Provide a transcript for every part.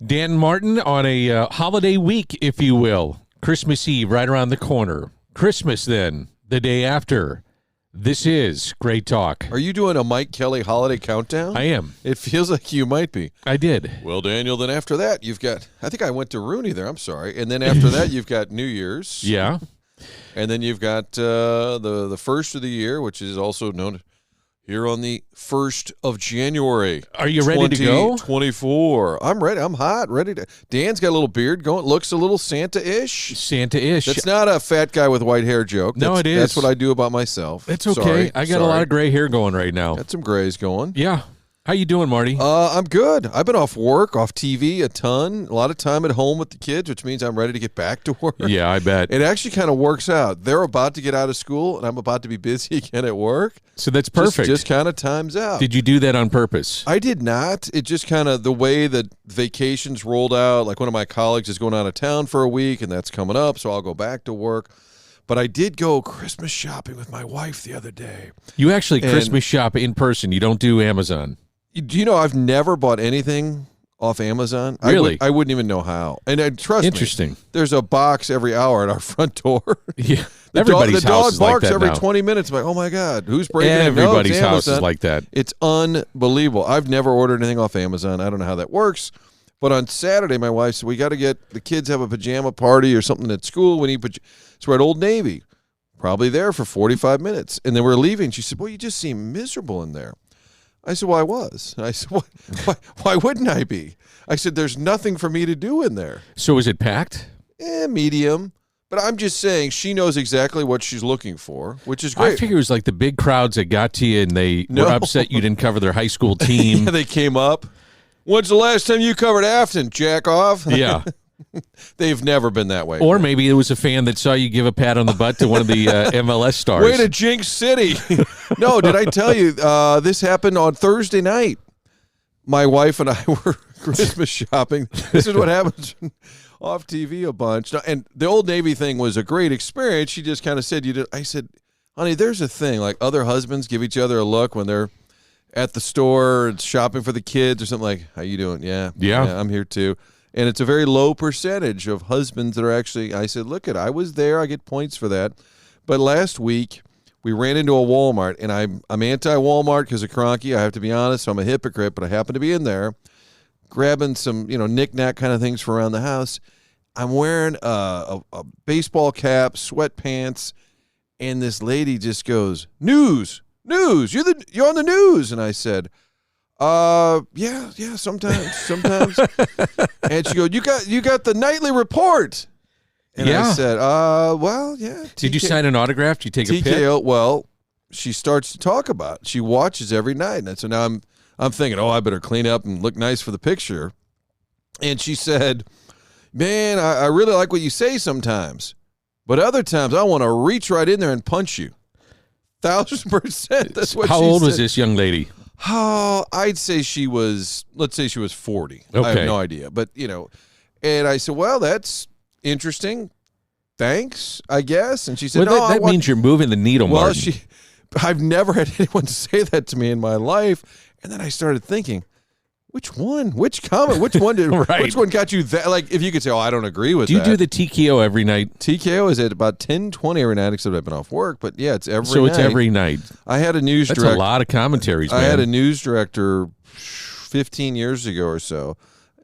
Dan Martin on a holiday week, if you will. Christmas Eve right around the corner. Christmas then, the day after. This is Great Talk. Are you doing a Mike Kelly holiday countdown? I am. It feels like you might be. I did. Well, Daniel, then after that, you've got, I think I went to Rooney there, I'm sorry. And then after that, you've got New Year's. Yeah. And then you've got the first of the year, which is also known here on the 1st of January. Are you ready to go? 2024. I'm ready. I'm hot. Ready to. Dan's got a little beard going. Looks a little Santa-ish. Santa-ish. That's not a fat guy with white hair joke. No, it is. That's what I do about myself. It's okay. Sorry. I got a lot of gray hair going right now. Got some grays going. Yeah. How you doing, Marty? I'm good. I've been off work, off TV a ton. A lot of time at home with the kids, which means I'm ready to get back to work. Yeah, I bet. It actually kind of works out. They're about to get out of school, and I'm about to be busy again at work. So that's perfect. Just kind of times out. Did you do that on purpose? I did not. It just kind of the way that vacations rolled out. Like one of my colleagues is going out of town for a week, and that's coming up, so I'll go back to work. But I did go Christmas shopping with my wife the other day. You actually Christmas shop in person. You don't do Amazon. Do you know I've never bought anything off Amazon? Really? I wouldn't even know how. And trust Interesting. me, there's a box every hour at our front door. Yeah. The dog barks like every now. 20 minutes. I'm like, oh, my God, who's breaking it? Everybody's No, house is like that. It's unbelievable. I've never ordered anything off Amazon. I don't know how that works. But on Saturday, my wife said, we got to get the kids have a pajama party or something at school. We need so we're at Old Navy, probably there for 45 minutes. And then we're leaving. She said, well, you just seem miserable in there. I said, well, I was. And I said, why wouldn't I be? I said, there's nothing for me to do in there. So is it packed? Medium. But I'm just saying she knows exactly what she's looking for, which is great. I figure it was like the big crowds that got to you and they were upset you didn't cover their high school team. Yeah, they came up. When's the last time you covered Afton, jack off? Yeah. They've never been that way. Or maybe it was a fan that saw you give a pat on the butt to one of the MLS stars. Way to jinx City. No, did I tell you this happened on Thursday night? My wife and I were Christmas shopping. This is what happens off TV a bunch. And the Old Navy thing was a great experience. She just kind of said, I said, honey, there's a thing. Like other husbands give each other a look when they're at the store and shopping for the kids or something like, how you doing? Yeah, I'm here too. And it's a very low percentage of husbands that are actually, I said, look I was there. I get points for that. But last week, we ran into a Walmart, and I'm anti-Walmart because of Cronky. I have to be honest. So I'm a hypocrite, but I happen to be in there grabbing some, knick-knack kind of things for around the house. I'm wearing a baseball cap, sweatpants, and this lady just goes, news, you're on the news. And I said, yeah, sometimes. And she goes, you got the nightly report. And I said, well, yeah. Did you sign an autograph? Did you take a pic? TKO, well, she starts to talk about it. She watches every night. And so now I'm thinking, I better clean up and look nice for the picture. And she said, man, I really like what you say sometimes. But other times I want to reach right in there and punch you. 1,000%. That's what How old was this young lady? I'd say let's say she was 40. Okay. I have no idea. But, and I said, well, that's interesting. Thanks, I guess. And she said, that means you're moving the needle, well, Martin. I've never had anyone say that to me in my life. And then I started thinking, which one? Which comment? Which one right. Which one got you that? Like, if you could say, I don't agree with that. Do you do the TKO every night? TKO is at about 10:20 every night, except I've been off work. But yeah, it's every night. So it's every night. I had a news director. That's a lot of commentaries, man. I had a news director 15 years ago or so,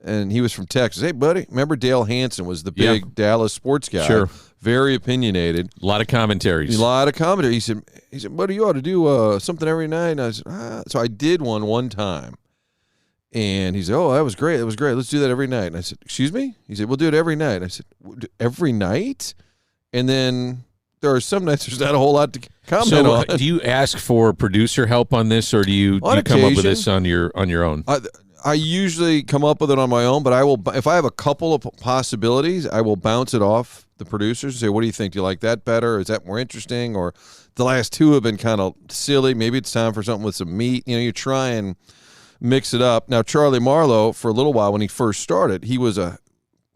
and he was from Texas. Hey, buddy, remember Dale Hansen was the big Dallas sports guy? Sure. Very opinionated. A lot of commentaries. He said, buddy, you ought to do something every night. And I said, So I did one time. And he said, oh, that was great. Let's do that every night. And I said, excuse me? He said, we'll do it every night. I said, every night? And then there are some nights there's not a whole lot to comment on. Do you ask for producer help on this, or do you come up with this on your own? I usually come up with it on my own, but I will, if I have a couple of possibilities, I will bounce it off the producers and say, what do you think? Do you like that better? Is that more interesting? Or the last two have been kind of silly. Maybe it's time for something with some meat. You try and mix it up. Now, Charlie Marlowe, for a little while when he first started, he was a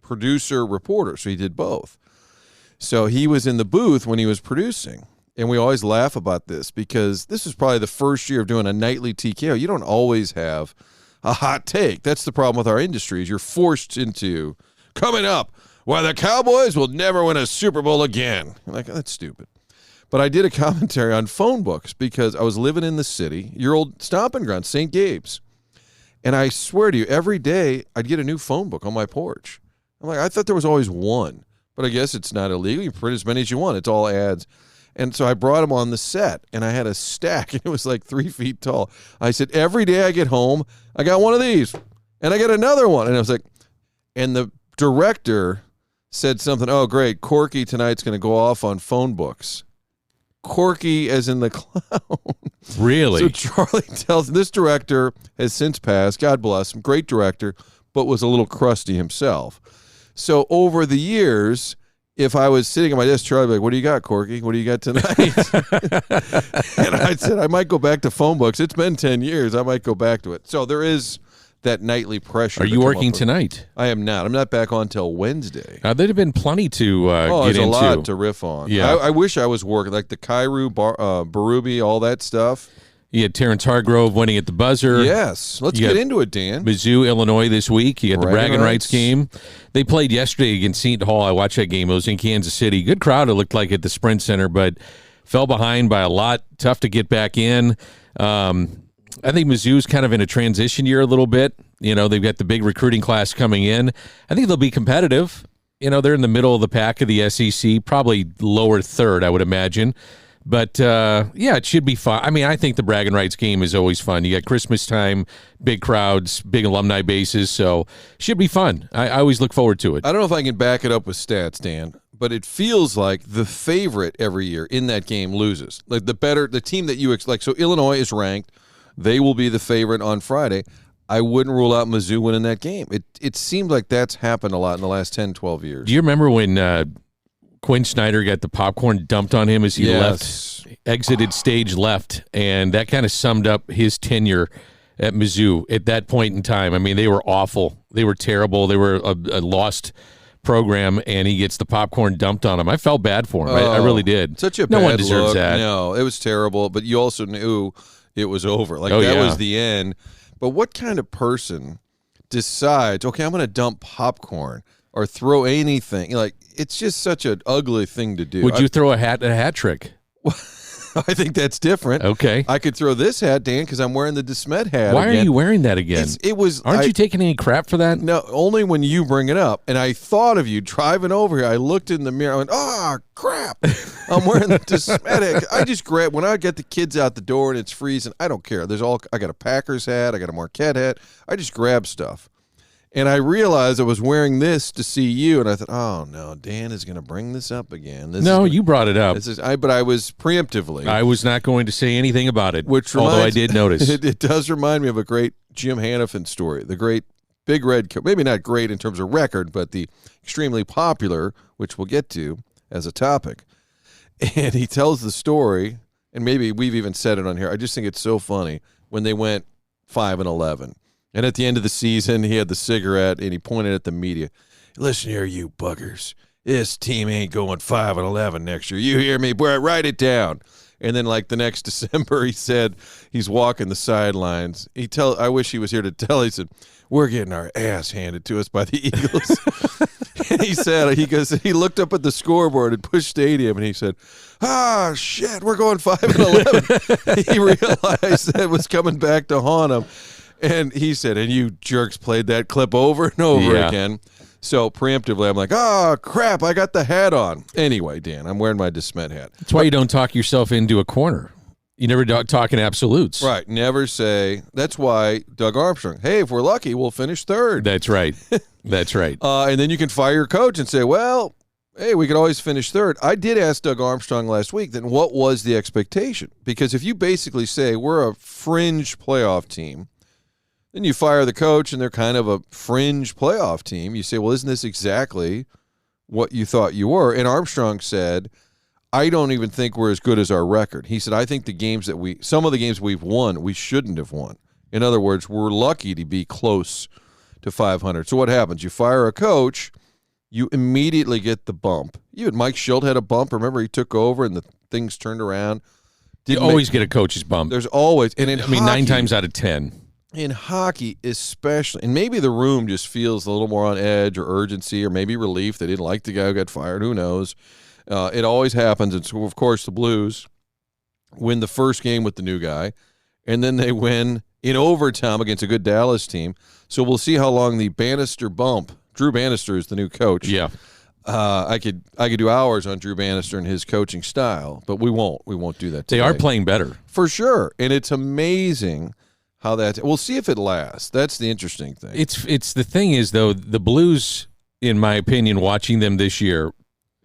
producer reporter, so he did both. So he was in the booth when he was producing, and we always laugh about this because this is probably the first year of doing a nightly TKO. You don't always have a hot take. That's the problem with our industry is you're forced into coming up. Well, the Cowboys will never win a Super Bowl again. I'm like, that's stupid. But I did a commentary on phone books because I was living in the city, your old stomping ground, St. Gabe's. And I swear to you, every day I'd get a new phone book on my porch. I'm like, I thought there was always one. But I guess it's not illegal. You can print as many as you want. It's all ads. And so I brought them on the set, and I had a stack, and it was like 3 feet tall. I said, every day I get home, I got one of these, and I get another one. And I was like, and the director said something, oh, great, Corky tonight's going to go off on phone books. Corky as in the clown. Really? So Charlie tells, this director has since passed, God bless him, great director, but was a little crusty himself. So over the years, if I was sitting at my desk, Charlie would be like, what do you got, Corky? What do you got tonight? And I said, I might go back to phone books. It's been 10 years. I might go back to it. So there is that nightly pressure. Are you working tonight? I am not. I'm not back on till Wednesday. There'd have been plenty to get into. There's a lot to riff on. Yeah. I wish I was working, like the Kyrou, Berube, all that stuff. You had Terrence Hargrove winning at the buzzer. Yes. Let's get into it, Dan. Mizzou, Illinois this week. You got the Bragging Rights game. They played yesterday against Seton Hall. I watched that game. It was in Kansas City. Good crowd, it looked like, at the Sprint Center, but fell behind by a lot. Tough to get back in. I think Mizzou's kind of in a transition year a little bit. You know, they've got the big recruiting class coming in. I think they'll be competitive. You know, they're in the middle of the pack of the SEC, probably lower third, I would imagine. But, yeah, it should be fun. I mean, I think the Bragging Rights game is always fun. You got Christmas time, big crowds, big alumni bases, so should be fun. I always look forward to it. I don't know if I can back it up with stats, Dan, but it feels like the favorite every year in that game loses. Like the team that you like. So Illinois is ranked. They will be the favorite on Friday. I wouldn't rule out Mizzou winning that game. It seems like that's happened a lot in the last 10, 12 years. Do you remember when Quinn Snyder got the popcorn dumped on him as he exited stage left, and that kind of summed up his tenure at Mizzou at that point in time. I mean, they were awful. They were terrible. They were a lost program, and he gets the popcorn dumped on him. I felt bad for him. I really did. Such a no bad one deserves look. that. No, it was terrible, but you also knew it was over. Like that was the end. But what kind of person decides, okay, I'm going to dump popcorn or throw anything? Like, it's just such an ugly thing to do. Would you throw a hat trick? I think that's different. Okay. I could throw this hat, Dan, because I'm wearing the DeSmet hat. Why are you wearing that again? Aren't you taking any crap for that? No, only when you bring it up. And I thought of you driving over here. I looked in the mirror. I went, crap. I'm wearing the DeSmet hat. I just grab, when I get the kids out the door and it's freezing, I don't care. I got a Packers hat. I got a Marquette hat. I just grab stuff. And I realized I was wearing this to see you, and I thought, oh, no, Dan is going to bring this up again. You brought it up. But I was preemptively. I was not going to say anything about it, although I did notice. It does remind me of a great Jim Hanifin story, the great Big Red Coat. Maybe not great in terms of record, but the extremely popular, which we'll get to as a topic. And he tells the story, and maybe we've even said it on here. I just think it's so funny when they went 5-11. And at the end of the season, he had the cigarette, and he pointed at the media. Listen here, you buggers. This team ain't going 5-11 next year. You hear me? Boy, write it down. And then, like, the next December, he said he's walking the sidelines. I wish he was here to tell. He said, we're getting our ass handed to us by the Eagles. And he looked up at the scoreboard at Busch Stadium, and he said, shit, we're going 5-11. He realized that was coming back to haunt him. And he said, and you jerks played that clip over and over again. So preemptively, I'm like, crap, I got the hat on. Anyway, Dan, I'm wearing my DeSmet hat. That's why you don't talk yourself into a corner. You never talk in absolutes. Right. Never say. That's why Doug Armstrong, hey, if we're lucky, we'll finish third. That's right. That's right. And then you can fire your coach and say, well, hey, we could always finish third. I did ask Doug Armstrong last week, then what was the expectation? Because if you basically say we're a fringe playoff team, then you fire the coach, and they're kind of a fringe playoff team. You say, well, isn't this exactly what you thought you were? And Armstrong said, I don't even think we're as good as our record. He said, I think some of the games we've won, we shouldn't have won. In other words, we're lucky to be close to 500. So what happens? You fire a coach, you immediately get the bump. Even Mike Schilt had a bump. Remember, he took over, and the things turned around. You always get a coach's bump. There's always. And in hockey, 9 times out of 10. in hockey especially, and maybe the room just feels a little more on edge or urgency or maybe relief. They didn't like the guy who got fired. Who knows? It always happens. And so, of course, the Blues win the first game with the new guy, and then they win in overtime against a good Dallas team. So we'll see how long the Bannister Bump. Drew Bannister is the new coach. Yeah. I could do hours on Drew Bannister and his coaching style, but we won't. We won't do that today. They are playing better. For sure. And it's amazing how that – we'll see if it lasts. That's the interesting thing. It's the thing is, though, the Blues, in my opinion, watching them this year,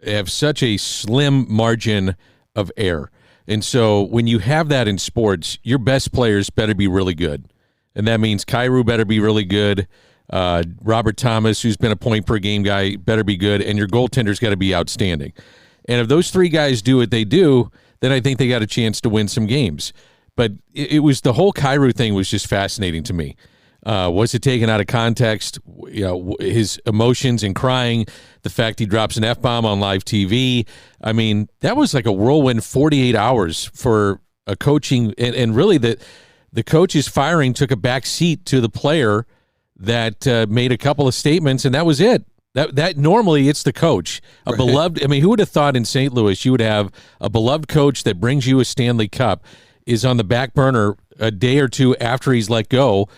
have such a slim margin of error. And so when you have that in sports, your best players better be really good. And that means Kyrou better be really good. Robert Thomas, who's been a point-per-game guy, better be good. And your goaltender's got to be outstanding. And if those three guys do what they do, then I think they got a chance to win some games. But it was the whole Kyrou thing was just fascinating to me. Was it taken out of context? You know, his emotions and crying, the fact he drops an F-bomb on live TV. I mean, that was like a whirlwind 48 hours for a coaching. And really, the coach's firing took a back seat to the player that made a couple of statements, and that was it. That normally it's the coach, a beloved. I mean, who would have thought in St. Louis you would have a beloved coach that brings you a Stanley Cup is on the back burner a day or two after he's let go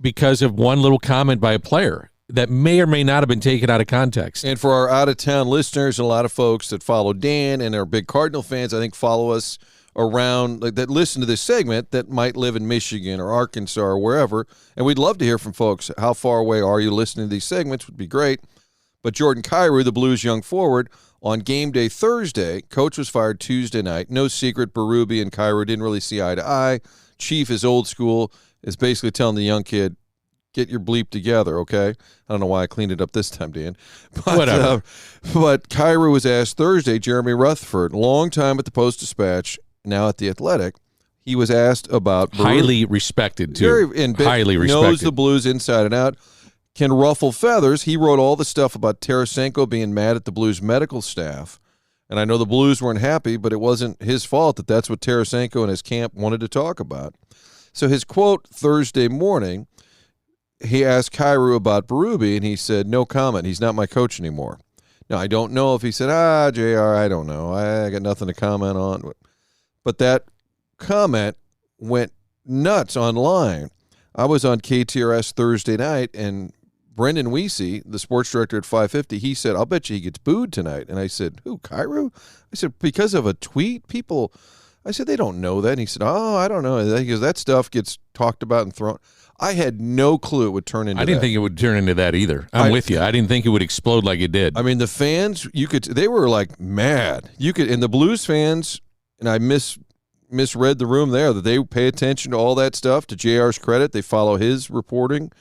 because of one little comment by a player that may or may not have been taken out of context. And for our out-of-town listeners and a lot of folks that follow Dan and are big Cardinal fans, I think follow us around, like, that listen to this segment that might live in Michigan or Arkansas or wherever, and we'd love to hear from folks. How far away are you listening to these segments would be great. But Jordan Kyrou, the Blues young forward, on game day Thursday, coach was fired Tuesday night. No secret, Berube and Kyrou didn't really see eye to eye. Chief is old school, is basically telling the young kid, get your bleep together, okay? I don't know why I cleaned it up this time, Dan. But, whatever. But Kyrou was asked Thursday, Jeremy Rutherford, long time at the Post-Dispatch, now at The Athletic, he was asked about Berube. Highly respected, too. Highly respected. Knows the Blues inside and out. Can ruffle feathers. He wrote all the stuff about Tarasenko being mad at the Blues medical staff. And I know the Blues weren't happy, but it wasn't his fault that that's what Tarasenko and his camp wanted to talk about. So his quote Thursday morning, he asked Kyrou about Berube, and he said, no comment. He's not my coach anymore. Now, I don't know if he said, JR, I don't know. I got nothing to comment on. But that comment went nuts online. I was on KTRS Thursday night, and Brendan Weesey, the sports director at 550, he said, I'll bet you he gets booed tonight. And I said, who, Kyrou? I said, because of a tweet? People, I said, they don't know that. And he said, I don't know. Because that stuff gets talked about and thrown. I had no clue it would turn into that. I didn't think it would turn into that either. I'm with you. I didn't think it would explode like it did. I mean, the fans, they were like mad. And the Blues fans, and I misread the room there, that they pay attention to all that stuff. To JR's credit, they follow his reporting.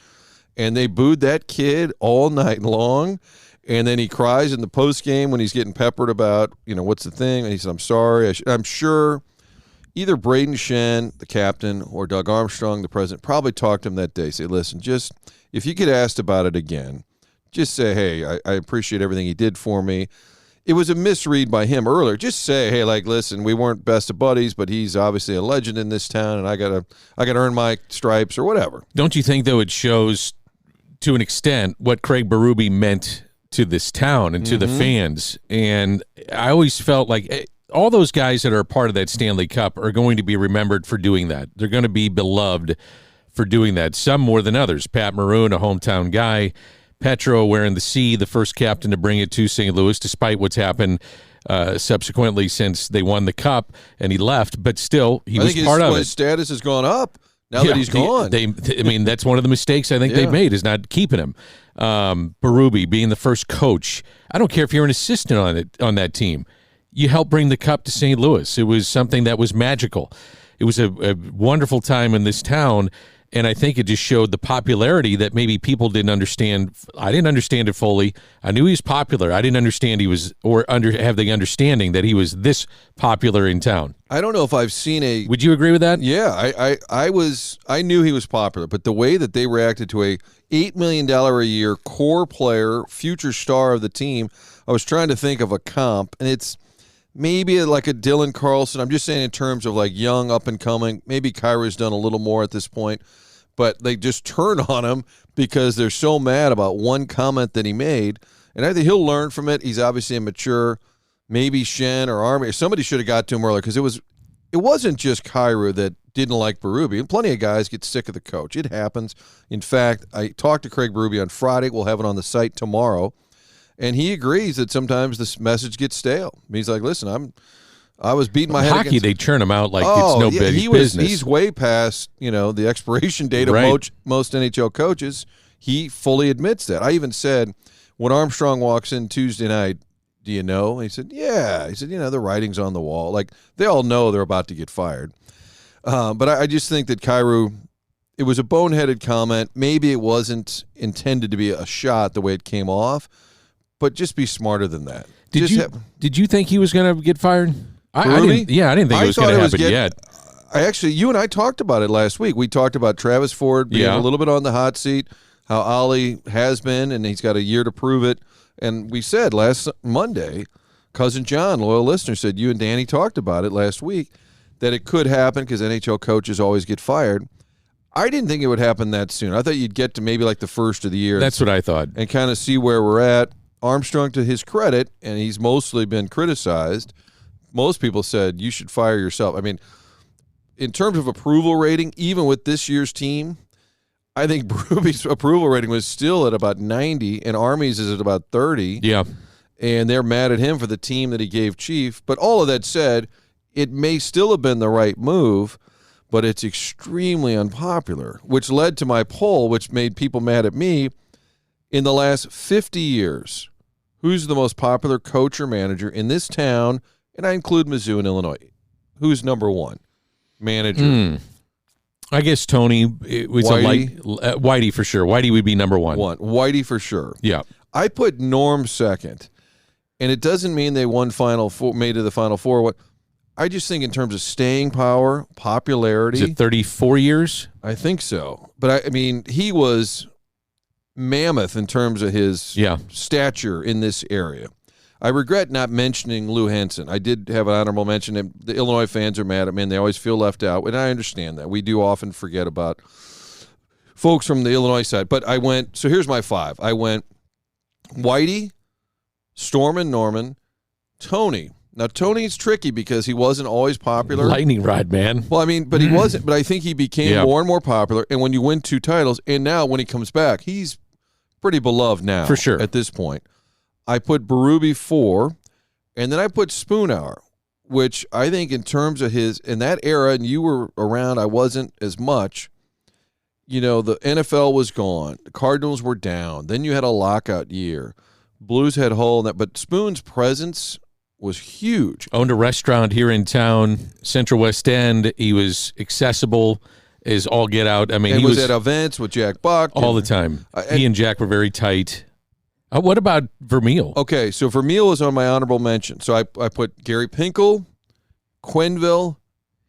And they booed that kid all night long. And then he cries in the postgame when he's getting peppered about, what's the thing? And he said, I'm sorry. I'm sure either Braden Shen, the captain, or Doug Armstrong, the president, probably talked to him that day. Say, listen, just if you get asked about it again, just say, hey, I appreciate everything he did for me. It was a misread by him earlier. Just say, hey, listen, we weren't best of buddies, but he's obviously a legend in this town, and I gotta earn my stripes or whatever. Don't you think, though, it shows to an extent what Craig Berube meant to this town and to the fans? And I always felt like all those guys that are a part of that Stanley Cup are going to be remembered for doing that. They're going to be beloved for doing that, some more than others. Pat Maroon, a hometown guy. Petro wearing the C, the first captain to bring it to St. Louis, despite what's happened subsequently since they won the Cup and he left. But still, he was part of it. His status has gone up now that he's gone. I mean, that's one of the mistakes I think they've made is not keeping him. Berube being the first coach. I don't care if you're an assistant on that team. You helped bring the Cup to St. Louis. It was something that was magical. It was a wonderful time in this town. And I think it just showed the popularity that maybe people didn't understand. I didn't understand it fully. I knew he was popular. I didn't understand have the understanding that he was this popular in town. I don't know if I've seen a. Would you agree with that? Yeah, I knew he was popular, but the way that they reacted to a $8 million a year core player, future star of the team, I was trying to think of a comp, and it's maybe like a Dylan Carlson. I'm just saying in terms of like young, up and coming. Maybe Kyrou's done a little more at this point. but they just turn on him because they're so mad about one comment that he made. And I think he'll learn from it. He's obviously immature. Maybe Shen or Army or somebody should have got to him earlier, because it wasn't just Kyrou that didn't like Berube. And plenty of guys get sick of the coach. It happens. In fact, I talked to Craig Berube on Friday. We'll have it on the site tomorrow. And he agrees that sometimes this message gets stale. He's like, listen, I was beating my head hockey, against... they churn him out like it's no big business. He's way past, the expiration date of most NHL coaches. He fully admits that. I even said, when Armstrong walks in Tuesday night, do you know? And he said, yeah. He said, the writing's on the wall. Like, they all know they're about to get fired. But I just think that Kyrou, it was a boneheaded comment. Maybe it wasn't intended to be a shot the way it came off, but just be smarter than that. Did you think he was going to get fired? I didn't think it was going to happen yet. You and I talked about it last week. We talked about Travis Ford being a little bit on the hot seat, how Ollie has been, and he's got a year to prove it. And we said last Monday, Cousin John, loyal listener, said you and Danny talked about it last week, that it could happen because NHL coaches always get fired. I didn't think it would happen that soon. I thought you'd get to maybe like the first of the year. That's what I thought. And kind of see where we're at. Armstrong, to his credit, and he's mostly been criticized, most people said you should fire yourself. I mean, in terms of approval rating, even with this year's team, I think Berube's approval rating was still at about 90, and Army's is at about 30. Yeah. And they're mad at him for the team that he gave chief. But all of that said, it may still have been the right move, but it's extremely unpopular, which led to my poll, which made people mad at me. In the last 50 years, who's the most popular coach or manager in this town? And I include Mizzou in Illinois. Who's number one manager? I guess Tony. It was Whitey for sure. Whitey would be number one. Whitey for sure. Yeah. I put Norm second, and it doesn't mean they won made it to the Final Four. What I just think in terms of staying power, popularity. Is it 34 years? I think so. But I mean, he was mammoth in terms of his stature in this area. I regret not mentioning Lou Henson. I did have an honorable mention. The Illinois fans are mad at me, and they always feel left out, and I understand that. We do often forget about folks from the Illinois side. But so here's my five. I went Whitey, Stormin Norman, Tony. Now, Tony's tricky because he wasn't always popular. Lightning rod, man. Well, I mean, but he wasn't. But I think he became more and more popular. And when you win 2 titles, and now when he comes back, he's pretty beloved now. For sure. At this point. I put Berube 4, and then I put Spoonhour, which I think in terms of in that era, and you were around, I wasn't as much, the NFL was gone. The Cardinals were down. Then you had a lockout year. Blues had a hole in that, but Spoon's presence was huge. Owned a restaurant here in town, Central West End. He was accessible as all get out. I mean, he was at events with Jack Buck. All the time. He and Jack were very tight. What about Vermeil? Okay, so Vermeil is on my honorable mention. So I put Gary Pinkel, Quenneville,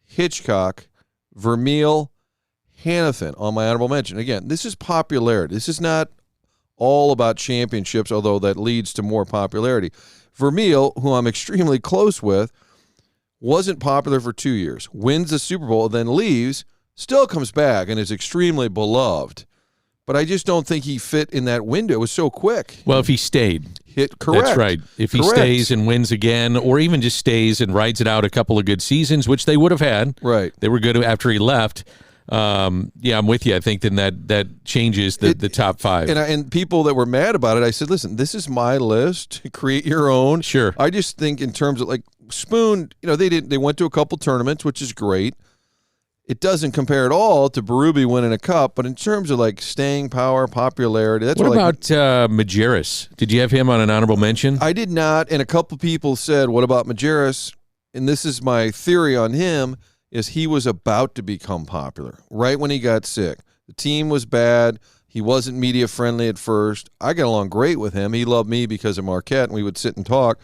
Hitchcock, Vermeil, Hanifin on my honorable mention. Again, this is popularity. This is not all about championships, although that leads to more popularity. Vermeil, who I'm extremely close with, wasn't popular for 2 years, wins the Super Bowl, then leaves, still comes back, and is extremely beloved. But I just don't think he fit in that window. It was so quick. Well, if he stayed. Correct. That's right. If he stays and wins again, or even just stays and rides it out a couple of good seasons, which they would have had. Right. They were good after he left. I'm with you. I think then that changes the top 5. And people that were mad about it, I said, listen, this is my list. Create your own. Sure. I just think in terms of like Spoon, they went to a couple tournaments, which is great. It doesn't compare at all to Berube winning a cup, but in terms of like staying power, popularity, that's what about Majerus? Did you have him on an honorable mention? I did not, and a couple people said, "What about Majerus?" And this is my theory on him: is he was about to become popular right when he got sick. The team was bad. He wasn't media friendly at first. I got along great with him. He loved me because of Marquette, and we would sit and talk.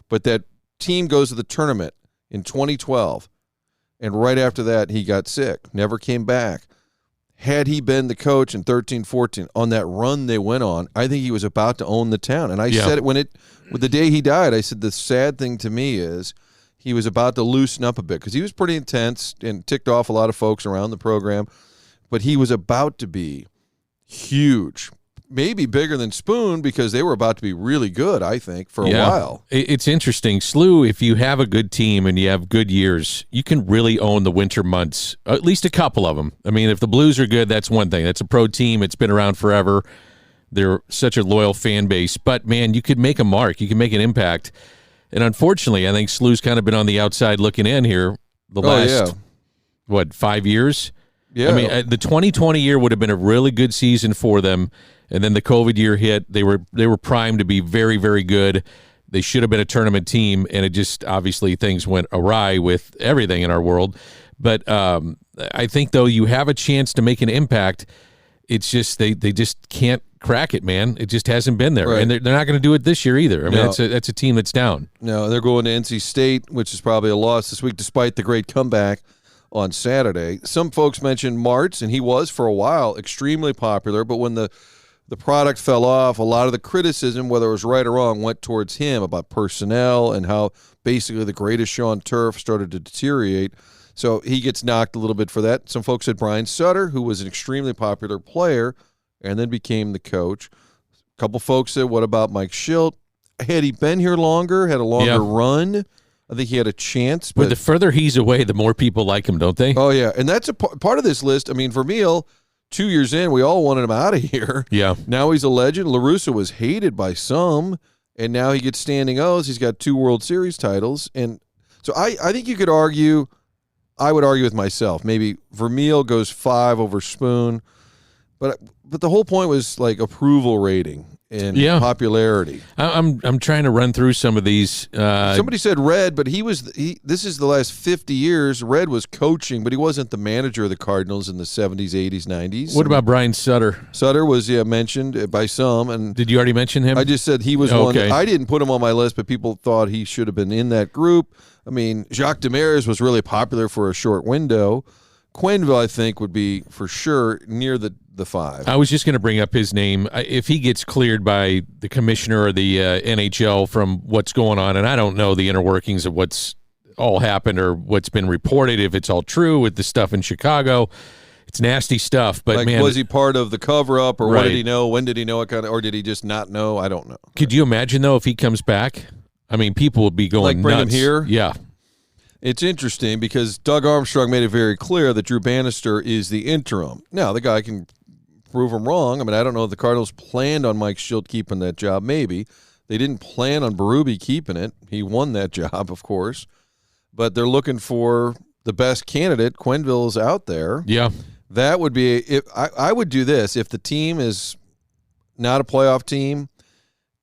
But that team goes to the tournament in 2012. And right after that, he got sick, never came back. Had he been the coach in 13-14 on that run they went on, I think he was about to own the town. And I said it with the day he died, I said the sad thing to me is he was about to loosen up a bit because he was pretty intense and ticked off a lot of folks around the program. but he was about to be huge. Maybe bigger than Spoon because they were about to be really good, I think, for a while. It's interesting. Slew, if you have a good team and you have good years, you can really own the winter months, at least a couple of them. I mean, if the Blues are good, that's one thing. That's a pro team. It's been around forever. They're such a loyal fan base. But, man, you could make a mark. You can make an impact. And unfortunately, I think Slew's kind of been on the outside looking in here the last, 5 years? Yeah. I mean, the 2020 year would have been a really good season for them. And then the COVID year hit. They were primed to be very, very good. They should have been a tournament team, and it just obviously things went awry with everything in our world. But I think, though, you have a chance to make an impact. It's just they just can't crack it, man. It just hasn't been there. Right. And they're not going to do it this year either. I mean, that's a team that's down. No, they're going to NC State, which is probably a loss this week, despite the great comeback on Saturday. Some folks mentioned Martz, and he was, for a while, extremely popular. But when the product fell off, a lot of the criticism, whether it was right or wrong, went towards him about personnel and how basically the greatest show on turf started to deteriorate. So he gets knocked a little bit for that. Some folks said Brian Sutter, who was an extremely popular player and then became the coach. A couple folks said, what about Mike Schilt? Had he been here longer, had a longer run, I think he had a chance. But the further he's away, the more people like him, don't they? Oh, yeah. And that's a part of this list. I mean, Vermeil, 2 years in, we all wanted him out of here. Yeah. Now he's a legend. Russa was hated by some, and now he gets standing O's. He's got 2 World Series titles. And so I think you could argue, I would argue with myself, maybe Vermeil goes 5 over Spoon. But the whole point was like approval rating and popularity. I'm trying to run through some of these. Somebody said Red, but this is the last 50 years. Red was coaching, but he wasn't the manager of the Cardinals in the 70s, 80s, 90s. What about Brian Sutter? Sutter was mentioned by some. And did you already mention him? I just said he was one. I didn't put him on my list, but people thought he should have been in that group. I mean, Jacques Demers was really popular for a short window. Quenneville, I think, would be for sure near the 5. I was just going to bring up his name. If he gets cleared by the commissioner or the NHL from what's going on, and I don't know the inner workings of what's all happened or what's been reported, if it's all true with the stuff in Chicago, it's nasty stuff. But man, was he part of the cover-up, or what did he know? When did he know it? Or did he just not know? I don't know. Could you imagine, though, if he comes back? I mean, people would be going bring nuts. him here? Yeah. It's interesting because Doug Armstrong made it very clear that Drew Bannister is the interim. Now, the guy can prove him wrong. I mean, I don't know if the Cardinals planned on Mike Schilt keeping that job. Maybe. They didn't plan on Berube keeping it. He won that job, of course. But they're looking for the best candidate. Quenneville's out there. Yeah. That would be – I would do this. If the team is not a playoff team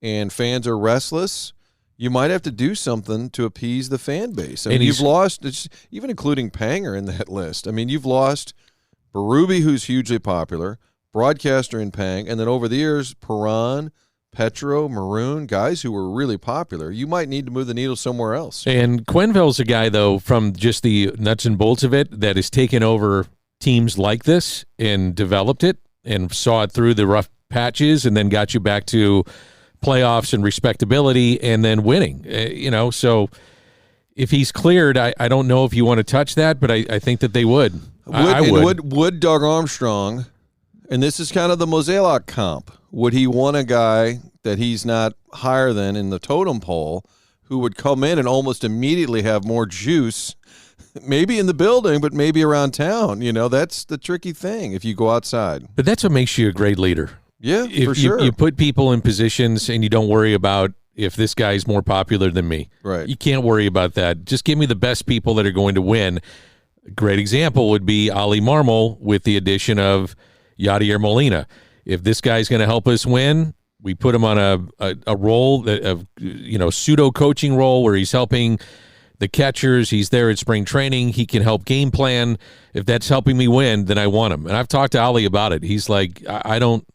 and fans are restless – you might have to do something to appease the fan base. I mean, you've lost, even including Panger in that list. I mean, you've lost Berube, who's hugely popular, broadcaster in Pang, and then over the years, Perron, Petro, Maroon, guys who were really popular. You might need to move the needle somewhere else. And Quenneville's a guy, though, from just the nuts and bolts of it, that has taken over teams like this and developed it and saw it through the rough patches and then got you back to playoffs and respectability and then winning, so if he's cleared, I don't know if you want to touch that, but I think that they would. I would. Would Doug Armstrong, and this is kind of the Mozeliak comp, would he want a guy that he's not higher than in the totem pole who would come in and almost immediately have more juice, maybe in the building, but maybe around town? That's the tricky thing if you go outside. But that's what makes you a great leader. Yeah, for sure. You put people in positions and you don't worry about if this guy's more popular than me. Right. You can't worry about that. Just give me the best people that are going to win. A great example would be Ali Marmol with the addition of Yadier Molina. If this guy's going to help us win, we put him on a role, pseudo coaching role where he's helping the catchers. He's there at spring training. He can help game plan. If that's helping me win, then I want him. And I've talked to Ali about it. He's like, I don't.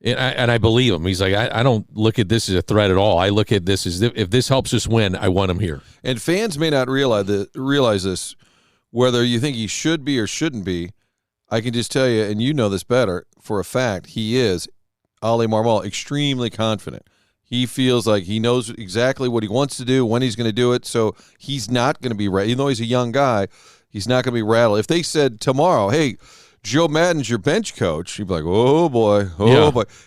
And I believe him. He's like, I don't look at this as a threat at all. I look at this as if this helps us win, I want him here. And fans may not realize this, whether you think he should be or shouldn't be. I can just tell you, and you know this better, for a fact, he is, Ali Marmol, extremely confident. He feels like he knows exactly what he wants to do, when he's going to do it, so he's not going to be, even though he's a young guy, he's not going to be rattled. If they said tomorrow, hey, Joe Madden's your bench coach, you'd be like, oh boy.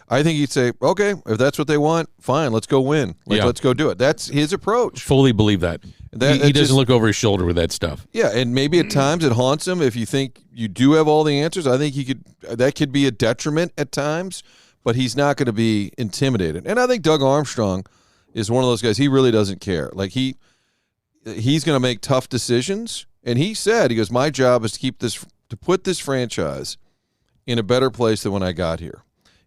I think he'd say, okay, if that's what they want, fine, let's go win. Let's go do it. That's his approach. Fully believe that. He doesn't look over his shoulder with that stuff. Yeah, and maybe at times it haunts him. If you think you do have all the answers, I think that could be a detriment at times, but he's not going to be intimidated. And I think Doug Armstrong is one of those guys. He really doesn't care. Like he's going to make tough decisions. And he goes, my job is to put this franchise in a better place than when I got here.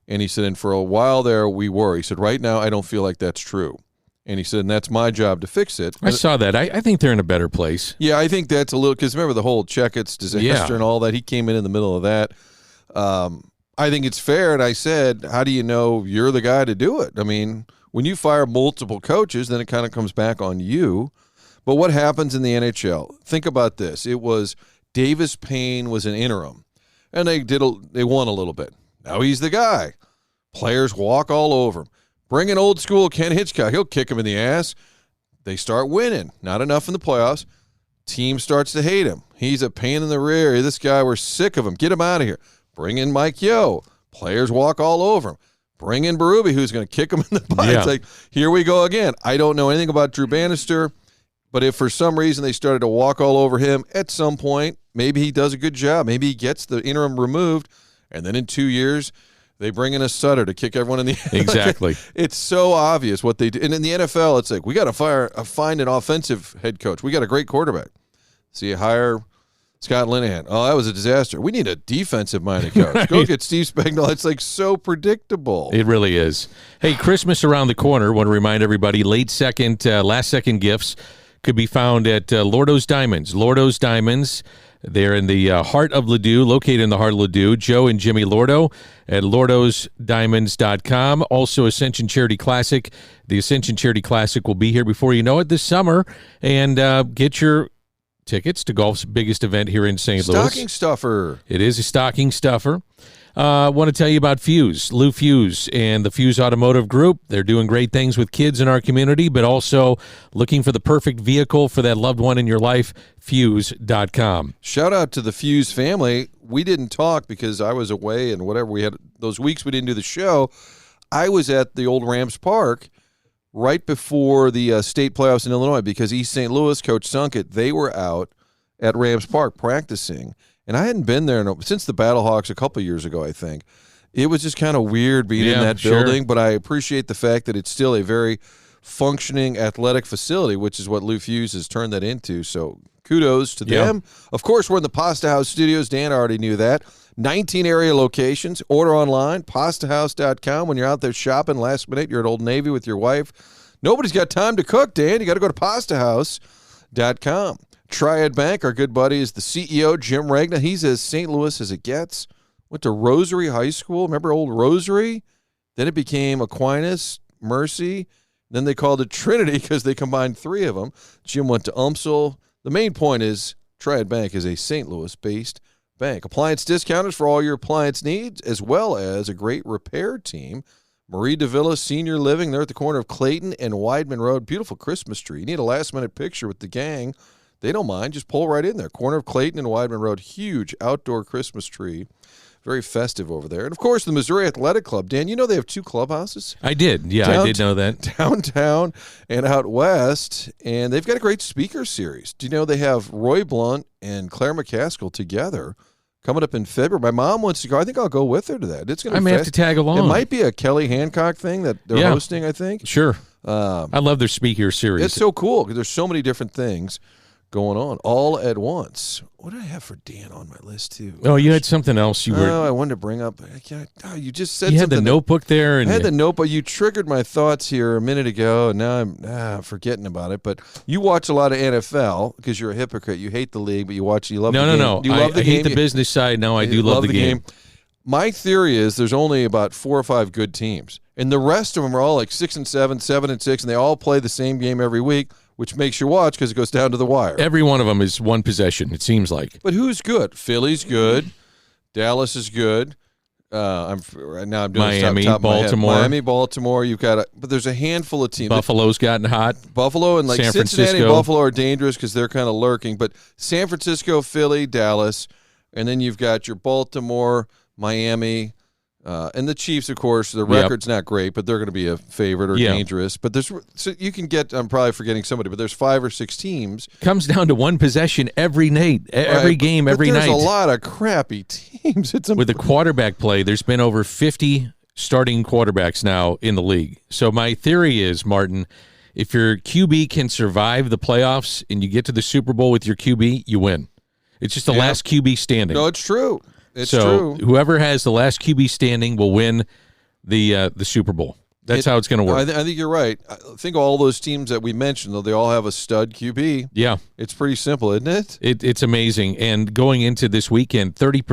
And he said, and for a while there we were. He said, right now I don't feel like that's true. And he said, and that's my job to fix it. I saw that. I think they're in a better place. Yeah, I think that's a little, because remember the whole Checketts disaster and all that. He came in the middle of that. I think it's fair. And I said, how do you know you're the guy to do it? I mean, when you fire multiple coaches, then it kind of comes back on you. But what happens in the NHL? Think about this. It was Davis Payne was an interim, and they won a little bit. Now he's the guy. Players walk all over him. Bring in old school Ken Hitchcock. He'll kick him in the ass. They start winning. Not enough in the playoffs. Team starts to hate him. He's a pain in the rear. This guy, we're sick of him. Get him out of here. Bring in Mike Yeo. Players walk all over him. Bring in Berube, who's going to kick him in the butt. It's like, here we go again. I don't know anything about Drew Bannister. But if for some reason they started to walk all over him, at some point, maybe he does a good job. Maybe he gets the interim removed, and then in 2 years, they bring in a Sutter to kick everyone in the ass. Exactly. It's so obvious what they do. And in the NFL, it's like, we got to find an offensive head coach. We got a great quarterback. So you hire Scott Linehan. Oh, that was a disaster. We need a defensive-minded coach. Right. Go get Steve Spagnuolo. It's like so predictable. It really is. Hey, Christmas around the corner. Want to remind everybody, last-second gifts could be found at Lordo's Diamonds. Lordo's Diamonds, they're in the heart of Ladue, located in the heart of Ladue. Joe and Jimmy Lordo at lordosdiamonds.com. Also, Ascension Charity Classic. The Ascension Charity Classic will be here before you know it this summer. And get your tickets to golf's biggest event here in St. Louis. Stocking stuffer. It is a stocking stuffer. I want to tell you about Fuse, Lou Fuse and the Fuse Automotive Group. They're doing great things with kids in our community, but also looking for the perfect vehicle for that loved one in your life, Fuse.com. Shout out to the Fuse family. We didn't talk because I was away and whatever. We had those weeks we didn't do the show. I was at the old Rams Park right before the state playoffs in Illinois because East St. Louis, Coach Sunkett, they were out at Rams Park practicing. And I hadn't been there since the Battlehawks a couple years ago, I think. It was just kind of weird being in that building, but I appreciate the fact that it's still a very functioning athletic facility, which is what Lou Fuse has turned that into. So kudos to them. Of course, we're in the Pasta House studios. Dan already knew that. 19 area locations. Order online, pastahouse.com. When you're out there shopping last minute, you're at Old Navy with your wife. Nobody's got time to cook, Dan. You got to go to pastahouse.com. Triad Bank, our good buddy, is the CEO, Jim Regna. He's as St. Louis as it gets. Went to Rosary High School. Remember old Rosary? Then it became Aquinas, Mercy. Then they called it Trinity because they combined three of them. Jim went to UMSL. The main point is Triad Bank is a St. Louis-based bank. Appliance discounters for all your appliance needs, as well as a great repair team. Marie DeVilla Senior Living. They're at the corner of Clayton and Weidman Road. Beautiful Christmas tree. You need a last-minute picture with the gang. They don't mind. Just pull right in there. Corner of Clayton and Weidman Road. Huge outdoor Christmas tree. Very festive over there. And, of course, the Missouri Athletic Club. Dan, you know they have two clubhouses? I did. Yeah, I did know that. Downtown and out west. And they've got a great speaker series. Do you know they have Roy Blunt and Claire McCaskill together coming up in February? My mom wants to go. I think I'll go with her to that. It's going to be I may have to tag along. It might be a Kelly Hancock thing that they're hosting, I think. Sure. I love their speaker series. It's so cool because there's so many different things going on all at once. What did I have for Dan on my list, too? Oh, you had something else you were... Oh, I wanted to bring up... you just said you something. You had the notebook there. And I had the notebook. You triggered my thoughts here a minute ago, and now I'm forgetting about it. But you watch a lot of NFL because you're a hypocrite. You hate the league, but you love the game. No. You love the I game. hate the business side. No, I do love the game. My theory is there's only about 4 or 5 good teams, and the rest of them are all like 6-7, 7-6, and they all play the same game every week, which makes you watch because it goes down to the wire. Every one of them is one possession, it seems like. But who's good? Philly's good. Dallas is good. Right now I'm doing Miami, top Baltimore. Miami, Baltimore. You've got but there's a handful of teams. Buffalo's gotten hot. Buffalo and like San Cincinnati Francisco. and Buffalo are dangerous because they're kind of lurking. But San Francisco, Philly, Dallas, and then you've got your Baltimore, Miami, and the Chiefs, of course. The record's not great, but they're going to be a favorite or dangerous. But so you can get. I'm probably forgetting somebody, but there's 5 or 6 teams. Comes down to one possession every night, every game, every night. There's a lot of crappy teams. With the quarterback play, there's been over 50 starting quarterbacks now in the league. So my theory is, Martin, if your QB can survive the playoffs and you get to the Super Bowl with your QB, you win. It's just the last QB standing. No, it's true. It's so true. Whoever has the last QB standing will win the Super Bowl. That's how it's going to work. I think you're right. I think all those teams that we mentioned, though, they all have a stud QB. Yeah. It's pretty simple, isn't it? It's amazing. And going into this weekend, 30 of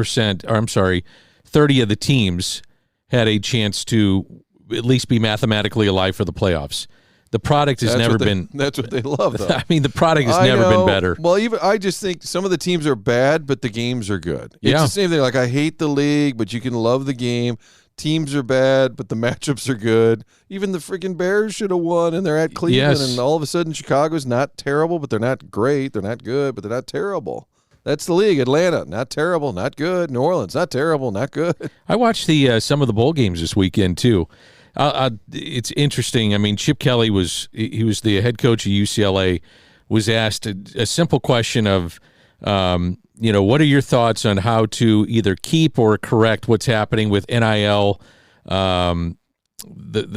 the teams had a chance to at least be mathematically alive for the playoffs. The product has never been. That's what they love, though. I mean, the product has never been better. Well, I just think some of the teams are bad, but the games are good. It's the same thing. Like, I hate the league, but you can love the game. Teams are bad, but the matchups are good. Even the freaking Bears should have won, and they're at Cleveland, and all of a sudden Chicago's not terrible, but they're not great. They're not good, but they're not terrible. That's the league. Atlanta, not terrible, not good. New Orleans, not terrible, not good. I watched some of the bowl games this weekend too. It's interesting. I mean, Chip Kelly was the head coach of UCLA. Was asked a simple question of, what are your thoughts on how to either keep or correct what's happening with NIL? The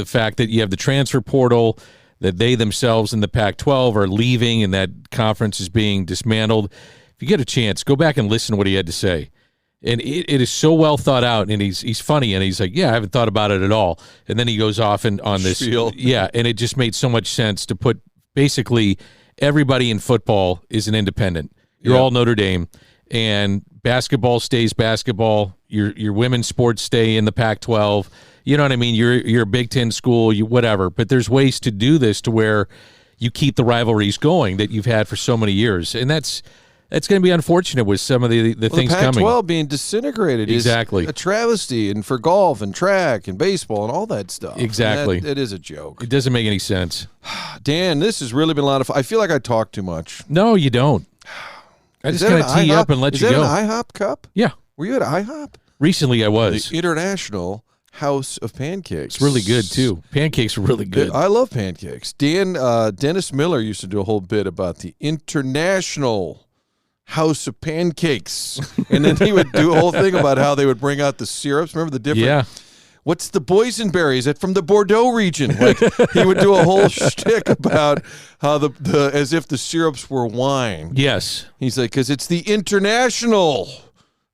fact that you have the transfer portal, that they themselves in the Pac-12 are leaving, and that conference is being dismantled. If you get a chance, go back and listen to what he had to say. And it is so well thought out, and he's funny, and he's like, I haven't thought about it at all. And then he goes off on this. Spiel. Yeah, and it just made so much sense to put basically everybody in football is an independent. You're all Notre Dame, and basketball stays basketball. Your women's sports stay in the Pac-12. You know what I mean? You're a Big Ten school, whatever. But there's ways to do this to where you keep the rivalries going that you've had for so many years, and that's going to be unfortunate with some of the things coming. The Pac-12 being disintegrated is a travesty, and for golf and track and baseball and all that stuff. Exactly. It is a joke. It doesn't make any sense. Dan, this has really been a lot of fun. I feel like I talk too much. No, you don't. I just kind of tee you up and let you go. Is that an IHOP cup? Yeah. Were you at IHOP? Recently I was. The International House of Pancakes. It's really good, too. Pancakes are really good. I love pancakes. Dennis Miller used to do a whole bit about the International House of Pancakes. And then he would do a whole thing about how they would bring out the syrups. Remember the different... Yeah. What's the boysenberry? Is it from the Bordeaux region? Like, he would do a whole shtick about how the as if the syrups were wine. Yes. He's like, because it's the International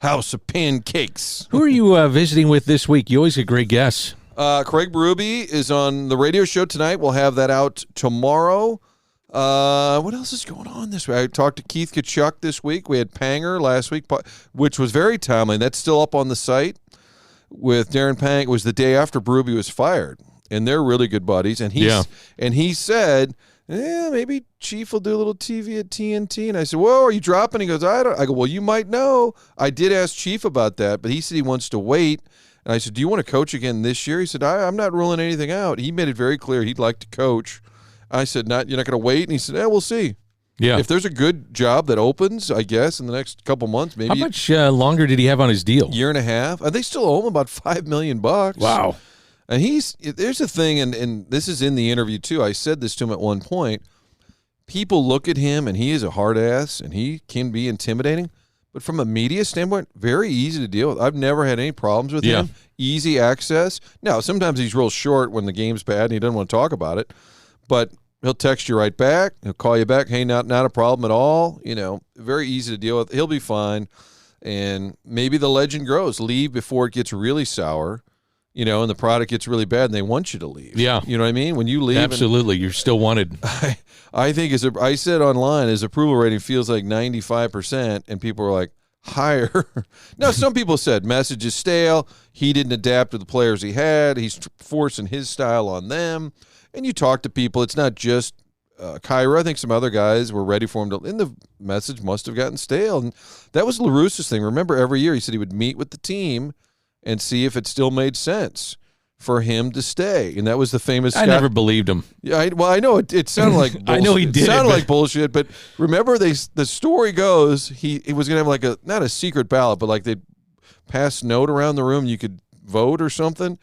House of Pancakes. Who are you visiting with this week? You always get great guests. Craig Berube is on the radio show tonight. We'll have that out tomorrow. What else is going on this week? I talked to Keith Kachuk this week. We had Panger last week, which was very timely. That's still up on the site with Darren Pang. It was the day after Berube was fired, and they're really good buddies. And he said, maybe Chief will do a little TV at TNT. And I said, whoa, are you dropping? He goes, I go, well, you might know. I did ask Chief about that, but he said he wants to wait. And I said, do you want to coach again this year? He said, I'm not ruling anything out. He made it very clear he'd like to coach. I said, you're not going to wait? And he said, we'll see. Yeah. If there's a good job that opens, I guess, in the next couple months, maybe. How much longer did he have on his deal? Year and a half. They still owe him about $5 million. Wow. And there's a thing, and this is in the interview too. I said this to him at one point. People look at him, and he is a hard ass, and he can be intimidating. But from a media standpoint, very easy to deal with. I've never had any problems with him. Easy access. Now, sometimes he's real short when the game's bad, and he doesn't want to talk about it. But he'll text you right back. He'll call you back. Hey, not a problem at all. Very easy to deal with. He'll be fine. And maybe the legend grows. Leave before it gets really sour, and the product gets really bad and they want you to leave. Yeah. You know what I mean? When you leave. Absolutely. You're still wanted. I think, I said online, his approval rating feels like 95%, and people are like, higher. Now, some people said message is stale. He didn't adapt to the players he had. He's forcing his style on them. And you talk to people, it's not just Kyrou. I think some other guys were ready for him to, and the message must have gotten stale. And that was Russa's thing. Remember, every year he said he would meet with the team and see if it still made sense. for him to stay, and that was the famous. I never believed him. Yeah, I know it sounded like bullshit. I know he did. It sounded like bullshit, but remember, the story goes he was gonna have like not a secret ballot, but like they'd pass note around the room, you could vote or something.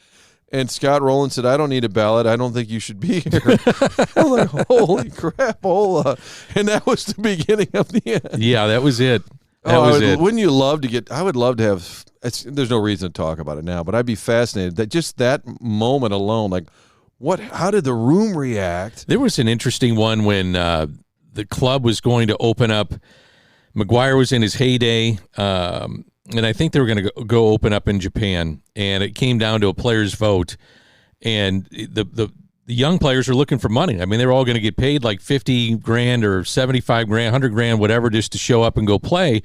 And Scott Rowland said, "I don't need a ballot. I don't think you should be here." I'm like, "Holy crap, hola!" And that was the beginning of the end. Yeah, that was it. That was it. Wouldn't you love to get? I would love to have. There's no reason to talk about it now, but I'd be fascinated that just that moment alone, like, what? How did the room react? There was an interesting one when the club was going to open up. McGuire was in his heyday. And I think they were going to go open up in Japan, and it came down to a players' vote, and the young players are looking for money. I mean, they were all going to get paid like $50,000 or $75,000, $100,000, whatever, just to show up and go play.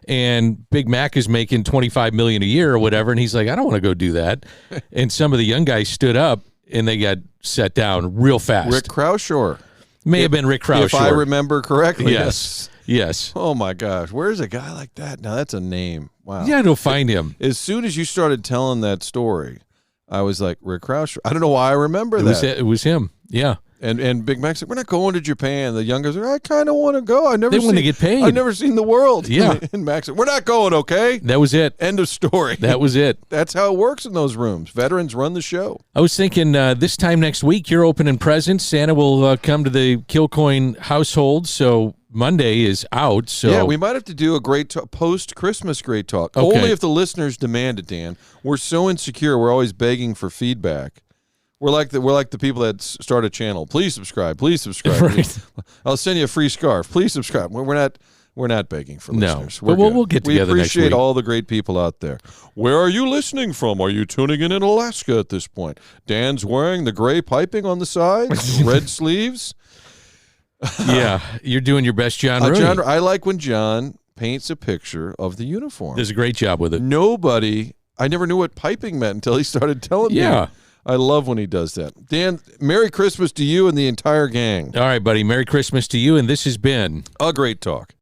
And Big Mac is making $25 million a year or whatever, and he's like, I don't want to go do that. And some of the young guys stood up, and they got set down real fast. Rick Croushore may have been Rick Croushore, if I remember correctly. Yes. Yes. Oh, my gosh. Where's a guy like that? Now, that's a name. Wow. Yeah, go find him. As soon as you started telling that story, I was like, Rick Crouch. I don't know why I remember that. It was him. Yeah. And Big Mac said, we're not going to Japan. The young guys are, I kind of want to go. They want to get paid. I've never seen the world. Yeah. And Max said, we're not going, okay? That was it. End of story. That was it. That's how it works in those rooms. Veterans run the show. I was thinking this time next week, you're opening presents. Santa will come to the Kilcoyne household, so Monday is out. So yeah, we might have to do a great post-Christmas great talk. Okay. Only if the listeners demand it, Dan. We're so insecure. We're always begging for feedback. We're like the people that start a channel. Please subscribe. Please subscribe. Right. I'll send you a free scarf. Please subscribe. We're not begging for listeners. But we'll get together We next appreciate week. all the great people out there. Where are you listening from? Are you tuning in Alaska at this point? Dan's wearing the gray piping on the sides, red sleeves. Yeah, you're doing your best, John Rooney. I like when John paints a picture of the uniform. Does a great job with it. I never knew what piping meant until he started telling me. Yeah. I love when he does that. Dan, Merry Christmas to you and the entire gang. All right, buddy. Merry Christmas to you, and this has been A Great Talk.